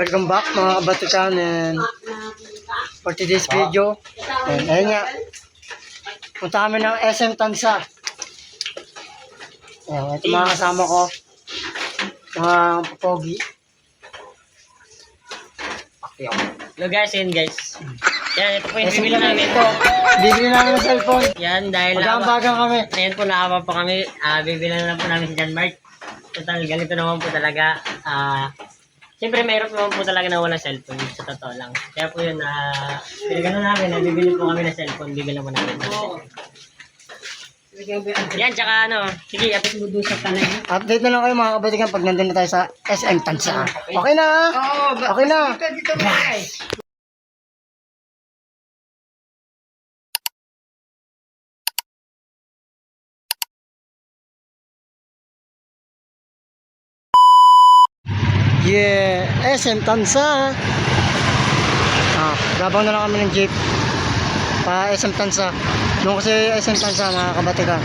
Welcome back mga kabatikan, and for today's video, and ayun nga, punta kami ng SM Tansa. Ito mga kasama ko, mga pogi. Hello guys, yun guys. Yan, ito po yung bibili namin. Bibili namin ng cellphone. Yan, dahil Magang-bagang kami. ayan po, nakaba po kami. Bibili na lang po namin si John Mark. Total, ganito naman po talaga. Siyempre, mahirap naman po talaga na walang cellphone. Sa totoo lang. Kaya po yun, pinagano namin, bibili po kami ng cellphone. Bibili naman namin ng cellphone. Yan, tsaka sige, apis mo doon sa tanay. Update na lang kayo mga kabatikan pag nandun na tayo sa SM Tansa. Okay na? Okay na? Yeah, SM Tansa. Gabang na lang kami ng jeep pa SM Tansa. Doon kasi SM Tansa mga kabatikan.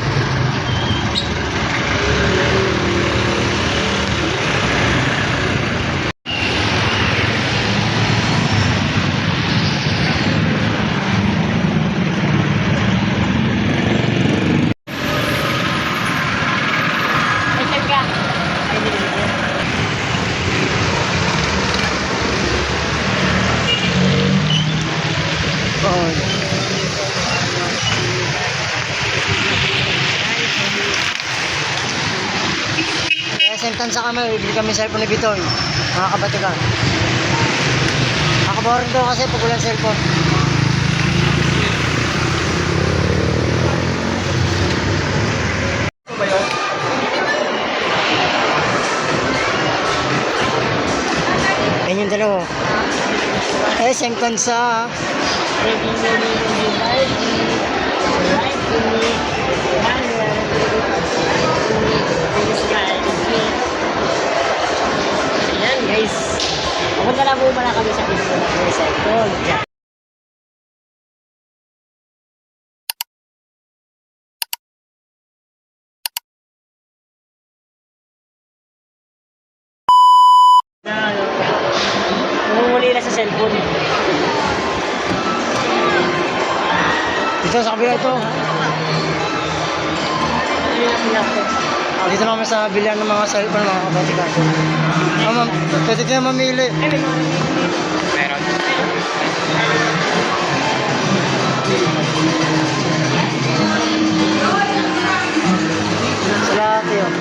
SM Tansa kami, bibili kami cellphone ni Bitoy, mga kabatikan. Nakaboring daw kasi pag walang cellphone. Ayun yung dalawa. SM Tansa. Ayan guys. Pupunta na po pala kami sa video ng cellphone. Umuli na sa cellphone. Dito sa kabila ito. Dito naman sa bilihan ng mga cellphone mga kabatikan. Ma'am, pwede kayo mamili. Meron. Sa lahat yun.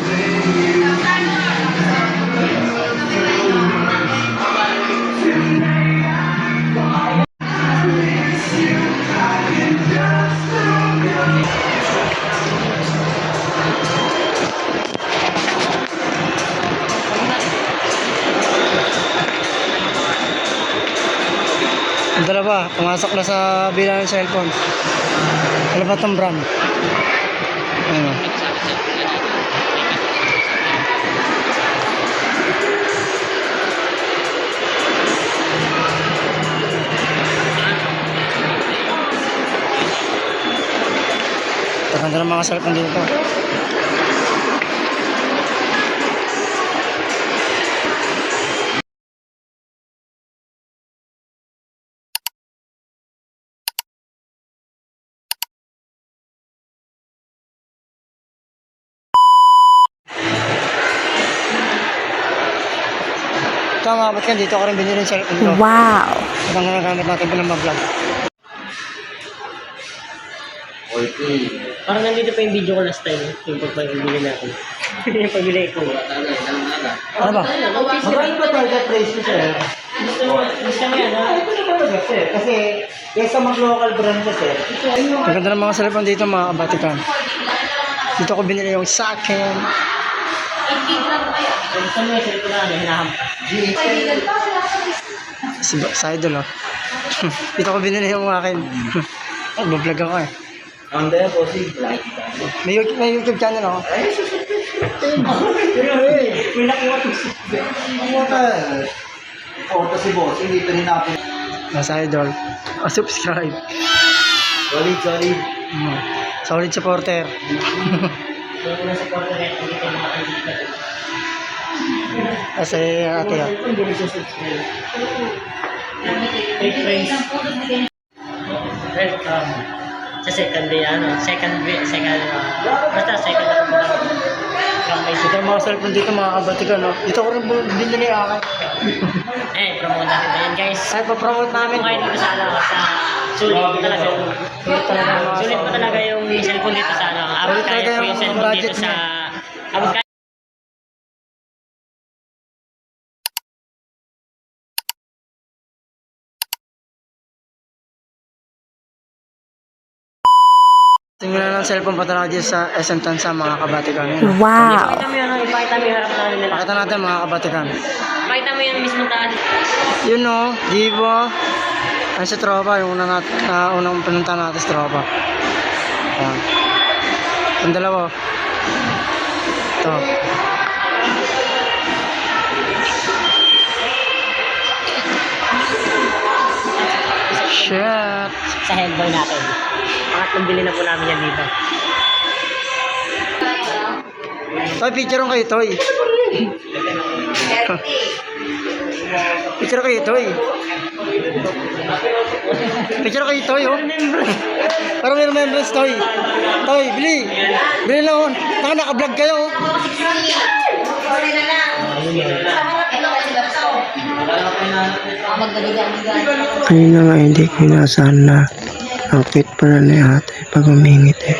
Ang dalawa, pumasok na sa bilang ng cellphone. Ano ba itong brand? Ano? Ganda ng mga cellphone dito. Tama, ba't yan? Dito ako rin binili ng cellphone ko. Wow! Ito ang nagamit natin po ng mag-vlog. Parang nandito pa yung video ko last time. Yung pagpabili natin. Yung pabili ko. Ano ba? Magkano ba talaga price ko, sir? Gusto mo yan, ha? Ito na talaga, sir. Kasi yung sa mga local brand ko, sir. Ang ganda ng mga cellphone dito, mga kabatikan. Dito ko binili yung sa akin. Gusto mo yung cellphone na hinahampa. Sa idol, oh. Dito ko binili yung akin. Bablog ako eh. Ang daya po si May YouTube channel ako. May nakuha ko Auto si boss, hindi ito hinapin. Nasa idol. Subscribe. Solid. Solid supporter. Yung nasa quarter, hindi ko makakalimutan. Kasi ate ah. Welcome. Sa second day, basta second ako po lang. Ito yung mga cellphone dito mga kabatikan, no? Dito ko rin binili akin. Promote natin na yan, guys. Ay, papromote namin. Kung kayo dito sa sulit po talaga. Sulit po talaga yung cellphone dito sa abot Sulit talaga kaya po yung yung cellphone budget dito sa niya. abot kaya. Tingnan ng cellphone pa talaga dito sa SM Tansa mga kabatikan. Wow! Ipakita mo yun, ipakita mo yung harap namin nila. Pakita natin mga kabatikan. Ipakita mo yung mismo taas. Yun no, di ba? Ano si Tropa, yung unang pinunta natin si Tropa. Ayan. Ang dalawa. Ito. Shit. Sa headboy natin. Pangatlong bili na po namin yan dito. Toy, picture kayo, Toy. Picture kayo, Toy. Picture kayo, Toy, oh. Parang may remembrance, Toy. Toy, bili. Bili lang, oh. Naka-vlog kayo, oh. Kanina nga hindi ko inaasahan na outfit pala ni ate pag umingit eh.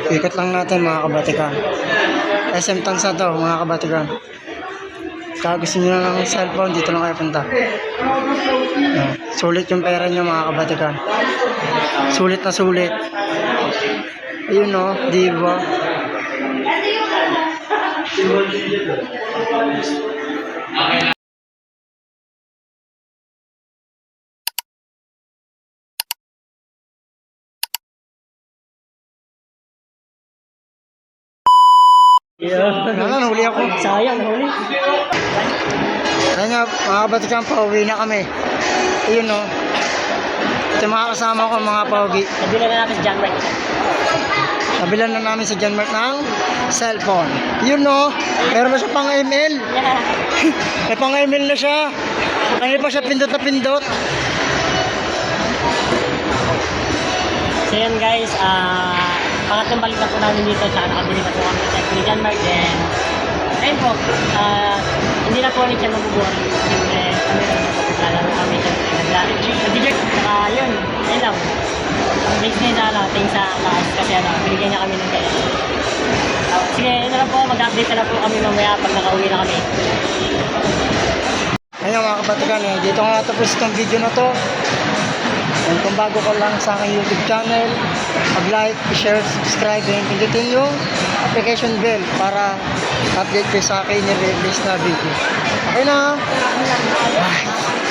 Ikot lang natin mga kabatikan. SM Tansa to mga kabatikan. Kaya gusto nyo lang ng cellphone, dito lang kayo punta. Sulit yung pera nyo mga kabatikan. Sulit na sulit. Ayun no, di ba? Wala, nahuli ako. Sayang, huli. Kaya nga, mga kabatikan, pauwi na kami. Ayun no. Ito yung mga kasama ko, mga pauwi. Nabila na natin si John Mike. Nabilan na namin si John Mark ng cellphone. Yun no, meron na siya pang ML. May pang ML na siya. Kanina pa siya pindot na pindot. So yun guys, pangatlong balik na po namin dito sa nakabili na po kami ng cellphone ni John Mark. Then, ayun po, hindi na po ulit siya mabubuhat. Siyempre, kami lang po naglalaro kami. Nag-jerk, saka yun, ayun lang. Ang base niya sa ting sa taas kasi binigyan niya kami ng kaya. Sige, yun na lang po, mag-update na lang po kami mamaya pag nakauwi na kami. Ayun mga kabatikan, dito nga tapos itong video na to. And kung bago ka lang sa aking YouTube channel, mag-like, share, subscribe, and pindutin yung application bell para update kayo sa akin ni release na video. Okay na? Bye!